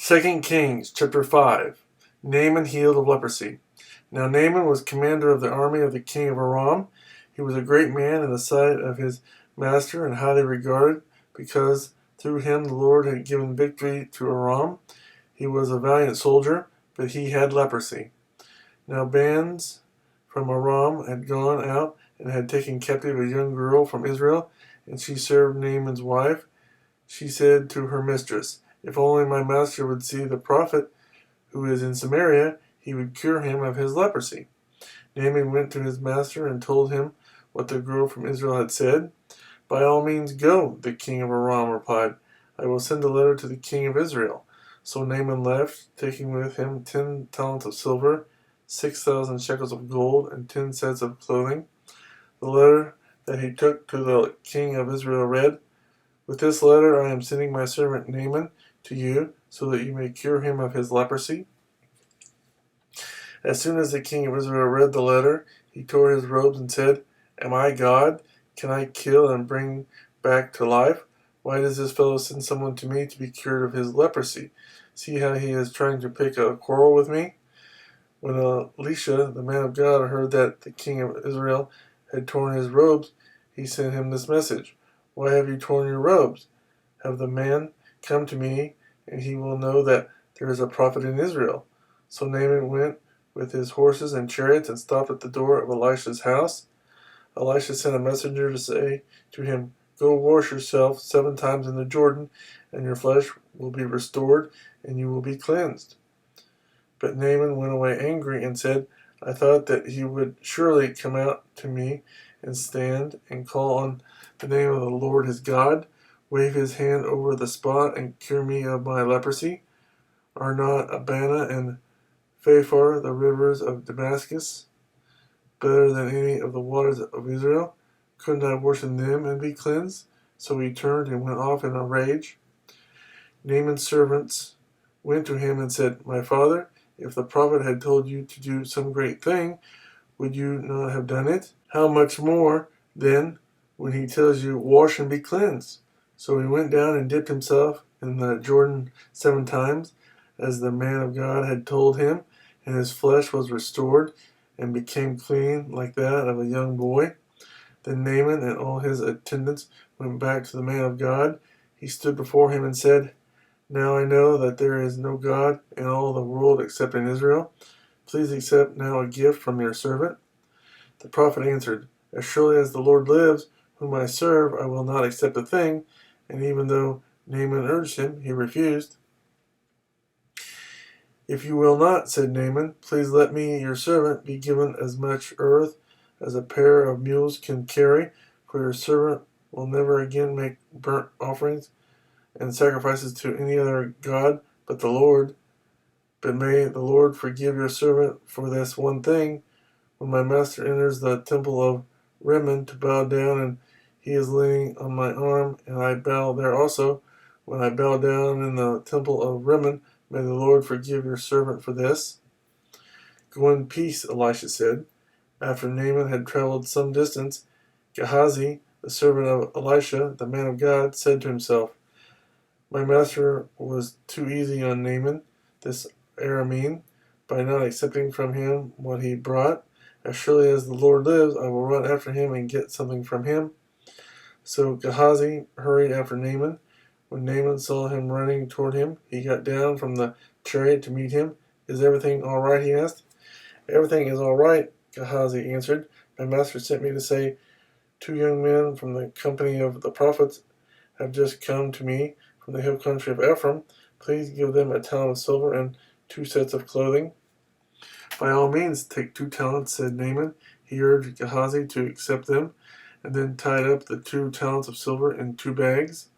2 Kings chapter 5. Naaman healed of leprosy. Now Naaman was commander of the army of the king of Aram. He was a great man in the sight of his master and highly regarded, because through him the Lord had given victory to Aram. He was a valiant soldier, but he had leprosy. Now bands from Aram had gone out and had taken captive a young girl from Israel, and she served Naaman's wife. She said to her mistress, "If only my master would see the prophet who is in Samaria, he would cure him of his leprosy." Naaman went to his master and told him what the girl from Israel had said. "By all means go," the king of Aram replied. "I will send a letter to the king of Israel." So Naaman left, taking with him 10 talents of silver, 6,000 shekels of gold, and 10 sets of clothing. The letter that he took to the king of Israel read, "With this letter I am sending my servant Naaman to you, so that you may cure him of his leprosy." As soon as the king of Israel read the letter, he tore his robes and said, "Am I God? Can I kill and bring back to life? Why does this fellow send someone to me to be cured of his leprosy? See how he is trying to pick a quarrel with me?" When Elisha, the man of God, heard that the king of Israel had torn his robes, he sent him this message: "Why have you torn your robes? Have the man come to me, and he will know that there is a prophet in Israel." So Naaman went with his horses and chariots and stopped at the door of Elisha's house. Elisha sent a messenger to say to him, "Go wash yourself 7 times in the Jordan, and your flesh will be restored, and you will be cleansed." But Naaman went away angry and said, "I thought that he would surely come out to me and stand and call on the name of the Lord his God, wave his hand over the spot, and cure me of my leprosy. Are not Abana and Phaphar, the rivers of Damascus, better than any of the waters of Israel? Couldn't I wash in them and be cleansed?" So he turned and went off in a rage. Naaman's servants went to him and said, "My father, if the prophet had told you to do some great thing, would you not have done it? How much more, then, when he tells you, 'Wash and be cleansed'?" So he went down and dipped himself in the Jordan 7 times, as the man of God had told him, and his flesh was restored and became clean like that of a young boy. Then Naaman and all his attendants went back to the man of God. He stood before him and said, "Now I know that there is no God in all the world except in Israel. Please accept now a gift from your servant." The prophet answered, "As surely as the Lord lives, whom I serve, I will not accept a thing." And even though Naaman urged him, he refused. "If you will not," said Naaman, "please let me, your servant, be given as much earth as a pair of mules can carry, for your servant will never again make burnt offerings and sacrifices to any other god but the Lord. But may the Lord forgive your servant for this one thing. When my master enters the temple of Rimmon to bow down, and he is leaning on my arm, and I bow there also, when I bow down in the temple of Rimmon, may the Lord forgive your servant for this." "Go in peace," Elisha said. After Naaman had traveled some distance, Gehazi, the servant of Elisha, the man of God, said to himself, "My master was too easy on Naaman, this Aramean, by not accepting from him what he brought. As surely as the Lord lives, I will run after him and get something from him." So Gehazi hurried after Naaman. When Naaman saw him running toward him, he got down from the chariot to meet him. "Is everything all right?" he asked. "Everything is all right," Gehazi answered. "My master sent me to say, 2 young men from the company of the prophets have just come to me from the hill country of Ephraim. Please give them a talent of silver and 2 sets of clothing." "By all means, take 2 talents," said Naaman. He urged Gehazi to accept them, and then tied up the 2 talents of silver in 2 bags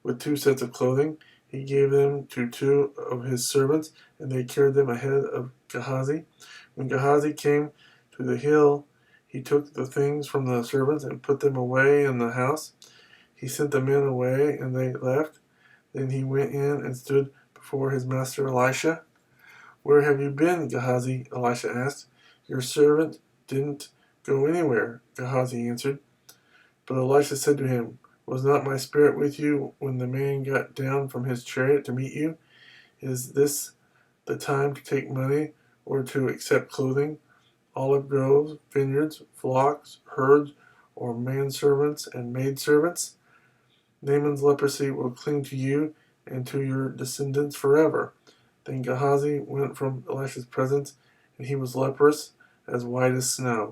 with 2 sets of clothing. He gave them to 2 of his servants, and they carried them ahead of Gehazi. When Gehazi came to the hill, he took the things from the servants and put them away in the house. He sent the men away, and they left. Then he went in and stood before his master Elisha. "Where have you been, Gehazi?" Elisha asked. "Your servant didn't go anywhere," Gehazi answered. But Elisha said to him, "Was not my spirit with you when the man got down from his chariot to meet you? Is this the time to take money or to accept clothing, olive groves, vineyards, flocks, herds, or manservants and maidservants? Naaman's leprosy will cling to you and to your descendants forever." Then Gehazi went from Elisha's presence, and he was leprous, as white as snow.